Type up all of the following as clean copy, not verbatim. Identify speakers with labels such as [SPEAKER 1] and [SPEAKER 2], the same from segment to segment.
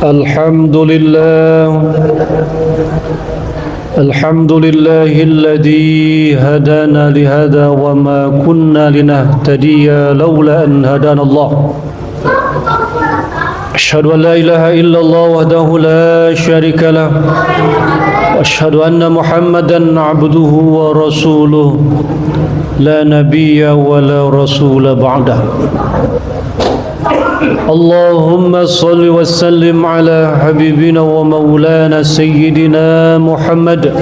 [SPEAKER 1] الحمد لله الحمد لله الذي هدانا لهذا وما كنا لنهتدي لولا أن هدانا الله أشهد أن لا إله إلا الله وحده لا شريك له وأشهد أن محمدا عبده ورسوله لا نبي ولا رسول بعده اللهم صل وسلم على حبيبنا ومولانا سيدنا محمد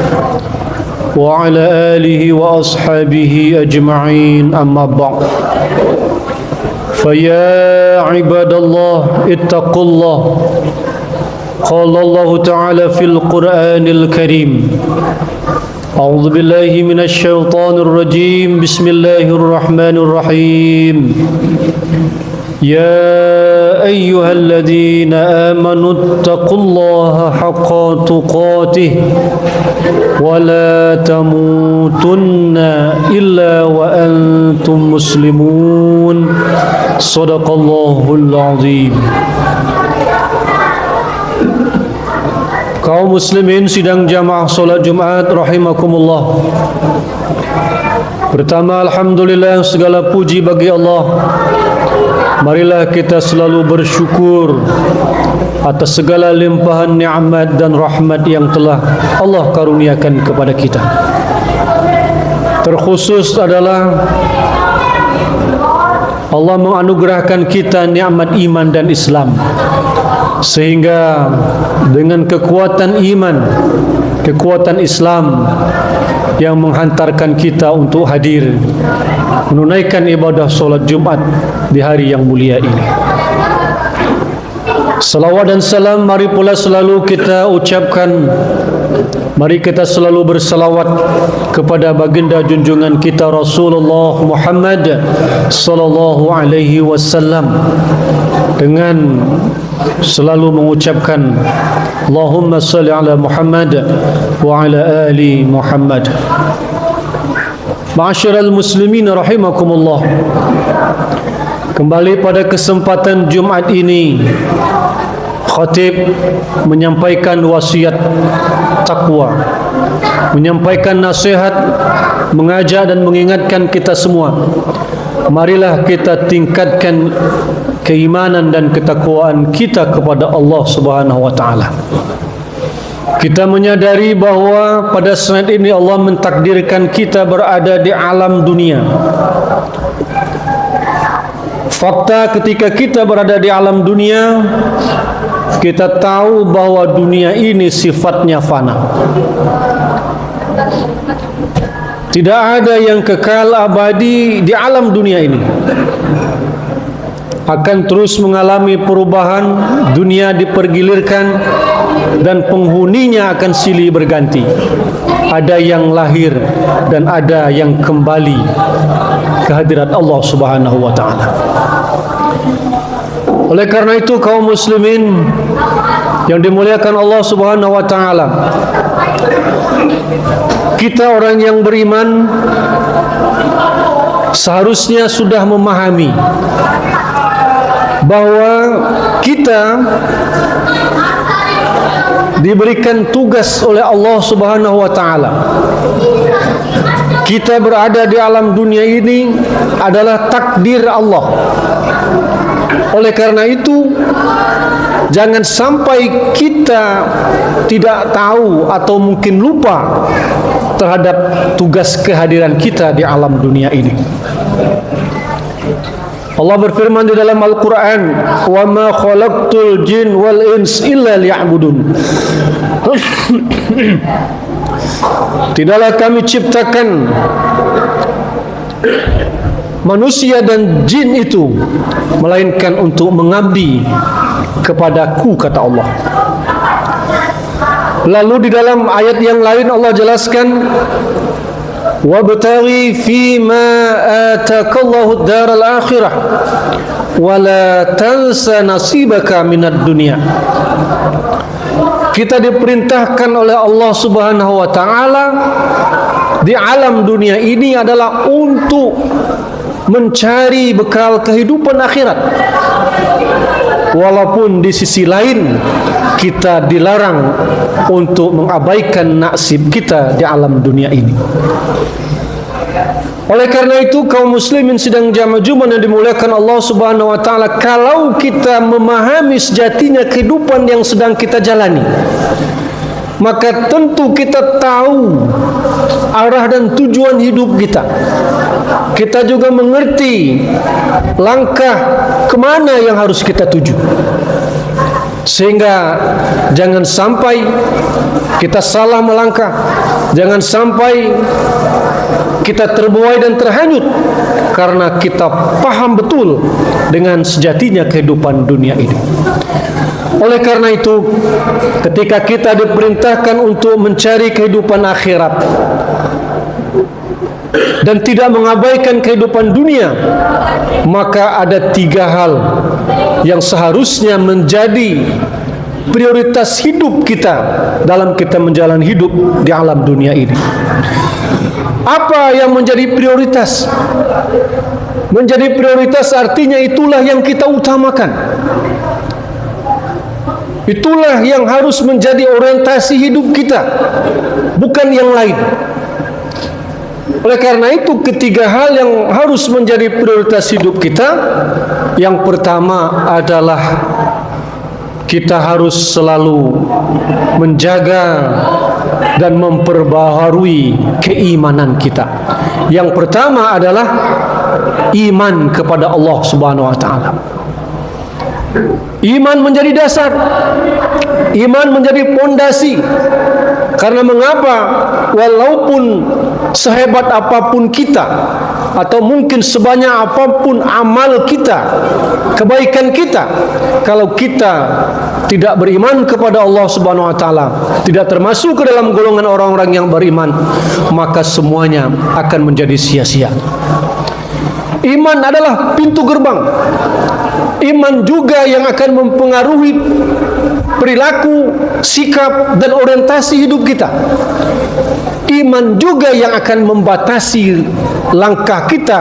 [SPEAKER 1] وعلى آله وأصحابه أجمعين أما بعد فيا عباد الله اتقوا الله قال الله تعالى في القرآن الكريم أعوذ بالله من الشيطان الرجيم بسم الله الرحمن الرحيم يا أيها الذين آمنوا اتقوا الله حق تقاته ولا تموتن إلا وأنتم مسلمون صدق الله العظيم. Kaum muslimin sidang jamaah solat Jumat rahimakumullah. Pertama, alhamdulillah, segala puji bagi Allah. Marilah kita selalu bersyukur atas segala limpahan nikmat dan rahmat yang telah Allah karuniakan kepada kita. Terkhusus adalah Allah menganugerahkan kita nikmat iman dan Islam, sehingga dengan kekuatan iman, kekuatan Islam yang menghantarkan kita untuk hadir menunaikan ibadah solat Jumat di hari yang mulia ini. Salawat dan salam mari pula selalu kita ucapkan, mari kita selalu bersalawat kepada baginda junjungan kita Rasulullah Muhammad sallallahu alaihi wasallam dengan selalu mengucapkan Allahumma salli ala Muhammad wa ala ali Muhammad. Ma'asyiral muslimin rahimakumullah. Kembali pada kesempatan Jumat ini, khatib menyampaikan wasiat takwa, menyampaikan nasihat, mengajak dan mengingatkan kita semua, marilah kita tingkatkan keimanan dan ketakwaan kita kepada Allah Subhanahu wa taala. Kita menyadari bahawa pada saat ini Allah mentakdirkan kita berada di alam dunia. Fakta ketika kita berada di alam dunia, kita tahu bahawa dunia ini sifatnya fana. Tidak ada yang kekal abadi di alam dunia ini. Akan terus mengalami perubahan, dunia dipergilirkan dan penghuninya akan silih berganti. Ada yang lahir dan ada yang kembali ke hadirat Allah Subhanahu wa taala. Oleh karena itu, kaum muslimin yang dimuliakan Allah Subhanahu wa taala, kita orang yang beriman seharusnya sudah memahami bahawa kita diberikan tugas oleh Allah Subhanahu wa taala. Kita berada di alam dunia ini adalah takdir Allah. Oleh karena itu, jangan sampai kita tidak tahu atau mungkin lupa terhadap tugas kehadiran kita di alam dunia ini. Allah berfirman di dalam Al-Quran, "Wa ma khalaqtul jin wal ins illa liya'budun." Tidaklah kami ciptakan manusia dan jin itu melainkan untuk mengabdi kepadaku, kata Allah. Lalu di dalam ayat yang lain Allah jelaskan, wabtaghi fima atakallahu ad-daral akhirah wa la tansa nasibaka minad dunya. Kita diperintahkan oleh Allah Subhanahu wa taala di alam dunia ini adalah untuk mencari bekal kehidupan akhirat. walaupun di sisi lain kita dilarang untuk mengabaikan nasib kita di alam dunia ini. Oleh karena itu, kaum muslimin sidang jamaah Jumat yang dimuliakan Allah Subhanahu wa taala, kalau kita memahami sejatinya kehidupan yang sedang kita jalani, maka tentu kita tahu arah dan tujuan hidup kita. Kita juga mengerti langkah kemana yang harus kita tuju, sehingga jangan sampai kita salah melangkah, jangan sampai kita terbuai dan terhanyut karena kita paham betul dengan sejatinya kehidupan dunia ini. Oleh karena itu, ketika kita diperintahkan untuk mencari kehidupan akhirat dan tidak mengabaikan kehidupan dunia, maka ada 3 hal yang seharusnya menjadi prioritas hidup kita dalam kita menjalani hidup di alam dunia ini. Apa yang menjadi prioritas? Menjadi prioritas artinya itulah yang kita utamakan. Itulah yang harus menjadi orientasi hidup kita, bukan yang lain. Oleh karena itu, ketiga hal yang harus menjadi prioritas hidup kita. Yang pertama adalah kita harus selalu menjaga dan memperbaharui keimanan kita. Yang pertama adalah iman kepada Allah Subhanahu wa taala. Iman menjadi dasar, iman menjadi pondasi. Karena mengapa? Walaupun sehebat apapun kita, atau mungkin sebanyak apapun amal kita, kebaikan kita, kalau kita tidak beriman kepada Allah Subhanahu wa taala, tidak termasuk ke dalam golongan orang-orang yang beriman, maka semuanya akan menjadi sia-sia. Iman adalah pintu gerbang. Iman juga yang akan mempengaruhi perilaku, sikap, dan orientasi hidup kita. Iman juga yang akan membatasi langkah kita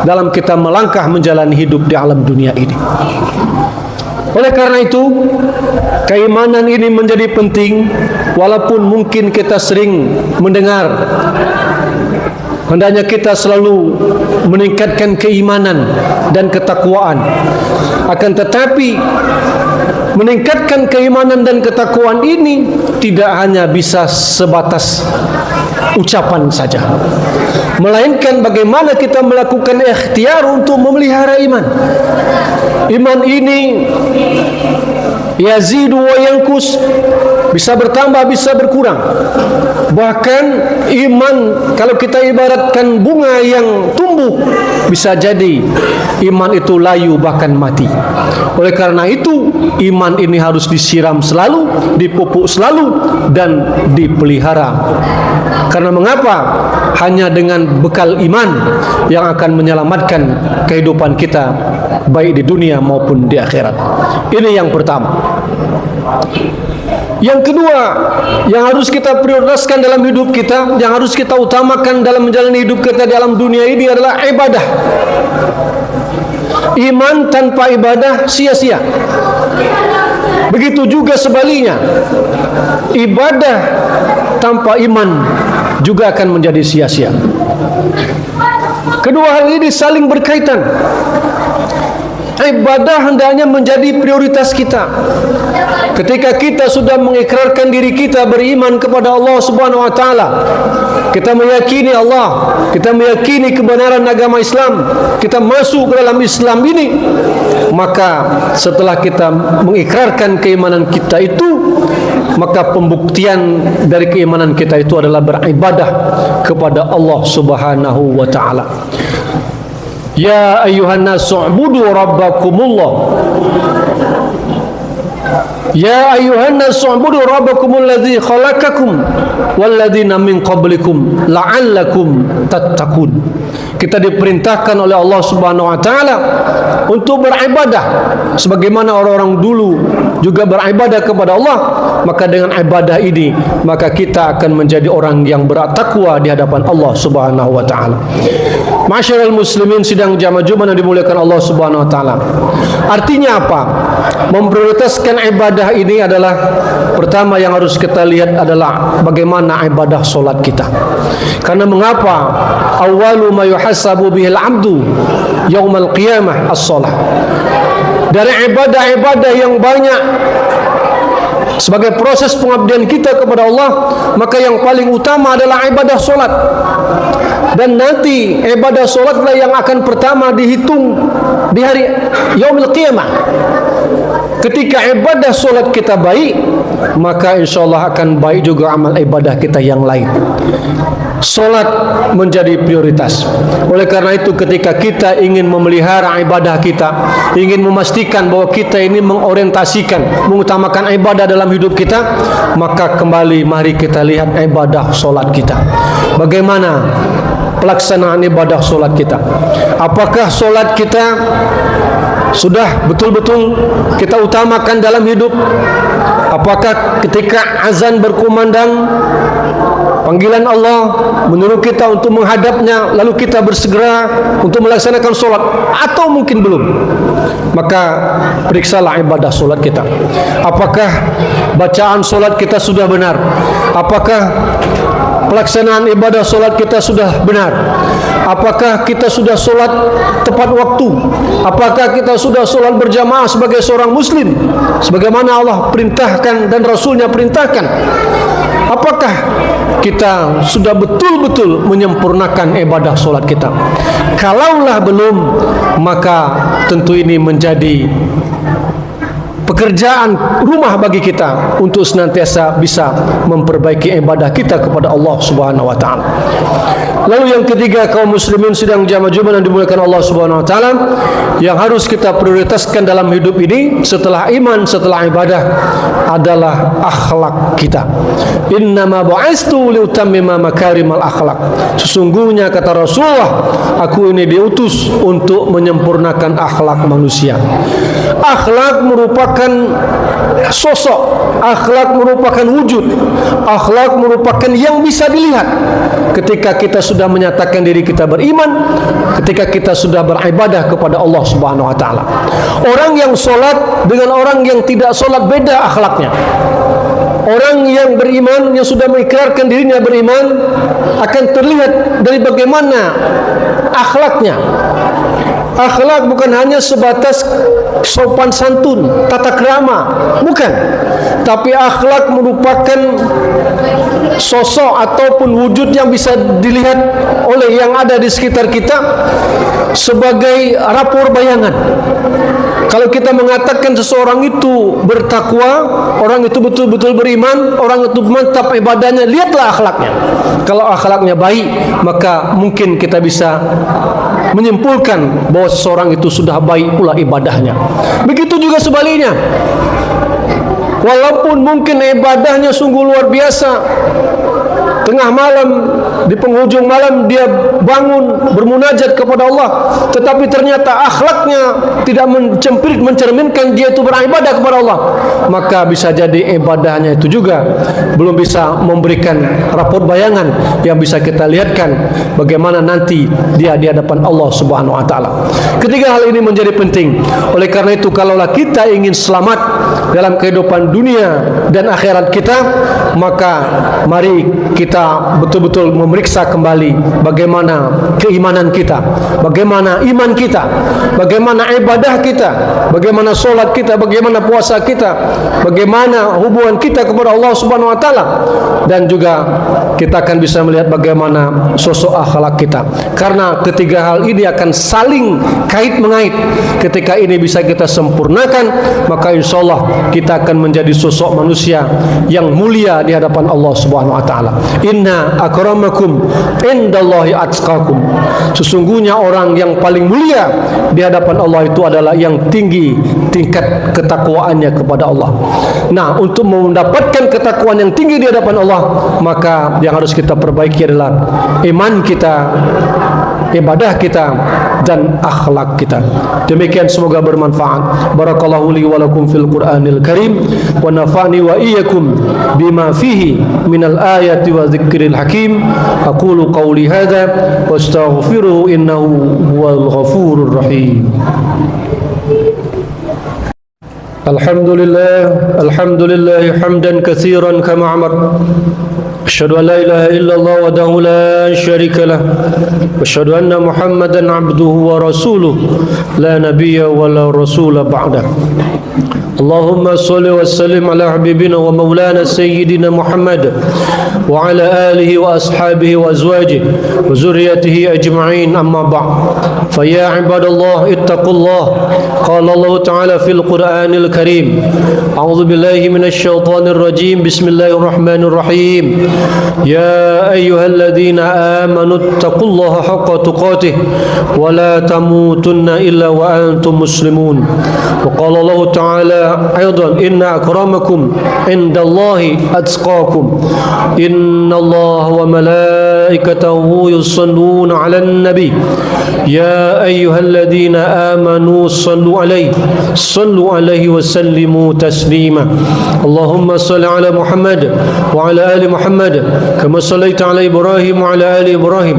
[SPEAKER 1] dalam kita melangkah menjalani hidup di alam dunia ini. Oleh karena itu, keimanan ini menjadi penting. Walaupun mungkin kita sering mendengar, hendaknya kita selalu meningkatkan keimanan dan ketakwaan. Akan tetapi, meningkatkan keimanan dan ketakwaan ini tidak hanya bisa sebatas ucapan saja, melainkan bagaimana kita melakukan ikhtiar untuk memelihara iman. Iman ini yazidu wa yankus, bisa bertambah, bisa berkurang. Bahkan iman, kalau kita ibaratkan bunga yang tumbuh, bisa jadi iman itu layu bahkan mati. Oleh karena itu, iman ini harus disiram selalu, dipupuk selalu, dan dipelihara. Karena mengapa? Hanya dengan bekal iman yang akan menyelamatkan kehidupan kita, baik di dunia maupun di akhirat. Ini yang pertama. Yang kedua, yang harus kita prioritaskan dalam hidup kita, yang harus kita utamakan dalam menjalani hidup kita di alam dunia ini adalah ibadah. Iman tanpa ibadah sia-sia. Begitu juga sebaliknya, ibadah tanpa iman juga akan menjadi sia-sia. Kedua hal ini saling berkaitan. Ibadah hendaknya menjadi prioritas kita. Ketika kita sudah mengikrarkan diri kita beriman kepada Allah Subhanahu wa taala, kita meyakini Allah, kita meyakini kebenaran agama Islam, kita masuk ke dalam Islam ini, maka setelah kita mengikrarkan keimanan kita itu, maka pembuktian dari keimanan kita itu adalah beribadah kepada Allah Subhanahu wa taala. Ya ayyuhan nasu ubudu rabbakumullah. Ya ayyuhan nasu ubudu rabbakumul ladzi khalaqakum wal ladzina min qablikum la'allakum tattaqun. Kita diperintahkan oleh Allah Subhanahu wa taala untuk beribadah sebagaimana orang-orang dulu juga beribadah kepada Allah. Maka dengan ibadah ini, maka kita akan menjadi orang yang bertakwa di hadapan Allah Subhanahu wa taala. Masyarul muslimin sidang jamaah Jumat yang dimuliakan Allah Subhanahu wa taala. Artinya apa? Memprioritaskan ibadah ini adalah pertama yang harus kita lihat adalah bagaimana ibadah solat kita. Karena mengapa? Awwalu ma yuhasabu bihil 'abdu yaumal qiyamah as-shalah. Dari ibadah-ibadah yang banyak sebagai proses pengabdian kita kepada Allah, maka yang paling utama adalah ibadah solat. Dan nanti ibadah solatlah yang akan pertama dihitung di hari yaumil qiyamah. Ketika ibadah solat kita baik, maka insyaAllah akan baik juga amal ibadah kita yang lain. Solat menjadi prioritas. Oleh karena itu ketika kita ingin memelihara ibadah kita, ingin memastikan bahwa kita ini mengorientasikan, mengutamakan ibadah dalam hidup kita, maka kembali mari kita lihat ibadah solat kita. Bagaimana pelaksanaan ibadah solat kita? Apakah solat kita sudah betul-betul kita utamakan dalam hidup? Apakah ketika azan berkumandang, panggilan Allah menyuruh kita untuk menghadapnya, lalu kita bersegera untuk melaksanakan solat, atau mungkin belum? Maka periksalah ibadah solat kita. Apakah bacaan solat kita sudah benar? Apakah pelaksanaan ibadah solat kita sudah benar? Apakah kita sudah solat tepat waktu? Apakah kita sudah solat berjamaah sebagai seorang muslim sebagaimana Allah perintahkan dan Rasulnya perintahkan? Apakah kita sudah betul-betul menyempurnakan ibadah solat kita? Kalaulah belum, maka tentu ini menjadi pekerjaan rumah bagi kita untuk senantiasa bisa memperbaiki ibadah kita kepada Allah Subhanahu wa taala. Lalu yang ketiga, kaum muslimin sidang jamaah Jumat yang dimuliakan Allah Subhanahu wa taala, yang harus kita prioritaskan dalam hidup ini setelah iman, setelah ibadah adalah akhlak kita. Innama bu'istu liutammima makarimal akhlak. Sesungguhnya kata Rasulullah, aku ini diutus untuk menyempurnakan akhlak manusia. Akhlak merupakan sosok, akhlak merupakan wujud, akhlak merupakan yang bisa dilihat ketika kita sudah menyatakan diri kita beriman, ketika kita sudah beribadah kepada Allah Subhanahu wa taala. Orang yang solat dengan orang yang tidak solat beda akhlaknya. Orang yang beriman, yang sudah mengikrarkan dirinya beriman, akan terlihat dari bagaimana akhlaknya. Akhlak bukan hanya sebatas sopan santun, tata krama, bukan. Tapi akhlak merupakan sosok ataupun wujud yang bisa dilihat oleh yang ada di sekitar kita sebagai rapor bayangan. Kalau kita mengatakan seseorang itu bertakwa, orang itu betul-betul beriman, orang itu mantap ibadahnya, lihatlah akhlaknya. Kalau akhlaknya baik, maka mungkin kita bisa menyimpulkan bahwa seseorang itu sudah baik pula ibadahnya. Begitu juga sebaliknya. Walaupun mungkin ibadahnya sungguh luar biasa, tengah malam, di penghujung malam dia bangun bermunajat kepada Allah, tetapi ternyata akhlaknya tidak mencerminkan dia itu beribadah kepada Allah, maka bisa jadi ibadahnya itu juga belum bisa memberikan rapor bayangan yang bisa kita lihatkan bagaimana nanti dia di hadapan Allah Subhanahu wa taala. Ketiga hal ini menjadi penting. Oleh karena itu, kalaulah kita ingin selamat dalam kehidupan dunia dan akhirat kita, maka mari kita betul-betul memeriksa kembali bagaimana keimanan kita, bagaimana iman kita, bagaimana ibadah kita, bagaimana solat kita, bagaimana puasa kita, bagaimana hubungan kita kepada Allah Subhanahu wa taala, dan juga kita akan bisa melihat bagaimana sosok akhlak kita. Karena ketiga hal ini akan saling kait mengait. Ketika ini bisa kita sempurnakan, maka insyaallah kita akan menjadi sosok manusia yang mulia di hadapan Allah Subhanahu wa taala. Inna akramakum indallahi atqakum. Sesungguhnya orang yang paling mulia di hadapan Allah itu adalah yang tinggi tingkat ketakwaannya kepada Allah. Nah, untuk mendapatkan ketakwaan yang tinggi di hadapan Allah, maka yang harus kita perbaiki adalah iman kita, ibadah kita, dan akhlak kita. Demikian semoga bermanfaat. Barakallahu li wa lakum fil Qur'anil Karim wa nafa'ni wa iyyakum bima fihi minal ayati wa dzikril hakim. Aqulu qawli hadza wa astaghfiruhu innahu huwal ghafurur rahim. Alhamdulillah hamdan katsiran kama amar. Asyhadu an la ilaha illallah wahdahu la syarika lah wa asyhadu anna Muhammadan abduhu wa rasuluh la nabiyya wa la rasula ba'da. Allahumma salli wa sallim ala habibina wa maulana sayyidina Muhammad wa ala alihi wa ashabihi wa azwajihi wa zurriyyatihi ajma'in, amma ba'd. Fa ya ibadallah ittaqullah. Qala Allah ta'ala fil Qur'anil Karim. A'udzu billahi minasy syaithanir rajim. Bismillahirrahmanirrahim. Ya ayyuhalladzina amanu ittaqullaha haqqa tuqatih wa la tamutunna illa wa antum muslimun. Wa qala Allah ta'ala أيضا إن أكرمكم عند الله أتقاكم إن الله وملائكته يصلون على النبي يا أيها الذين آمنوا صلوا عليه وسلموا تسليما اللهم صل على محمد وعلى آل محمد كما صليت على إبراهيم وعلى آل إبراهيم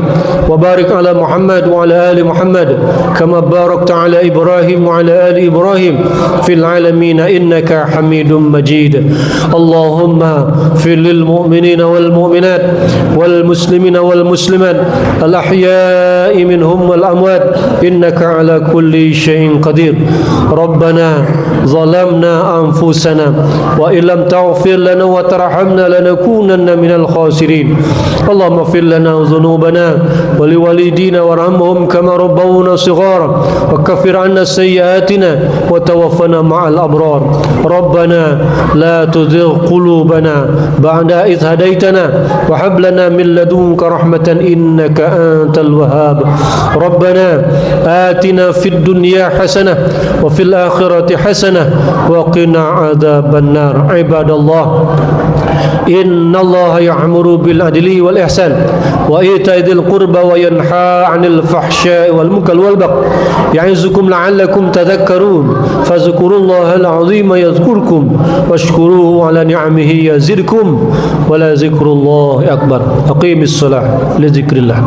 [SPEAKER 1] وبارك على محمد وعلى آل محمد كما باركت على إبراهيم وعلى آل إبراهيم في العالمين إنك حميد مجيد اللهم اغفر للمؤمنين والمؤمنات والمسلمين والمسلمات الأحياء منهم والأموات إنك على كل شيء قدير ربنا ظلمنا أنفسنا وإن لم تغفر لنا وترحمنا لنكونن من الخاسرين اللهم اغفر لنا ذنوبنا ولوالدينا وارحمهم كما ربونا صغارا وكفر عنا سيئاتنا وتوفنا مع الأبرار ربنا لا تزغ قلوبنا بعد إذ هديتنا وهب لنا من لدنك رحمة إنك أنت الوهاب ربنا آتنا في الدنيا حسنة وفي الآخرة حسنة وقنا عذاب النار عباد الله إن الله يأمر بالعدل والإحسان وإيتاء ذي القربى وينهى عن الفحشاء والمنكر والبغي يعظكم لعلكم تذكرون فاذكروا الله العظيم يذكركم واشكروه على نعمه يزدكم ولذكر الله أكبر أقيم الصلاة لذكر الله.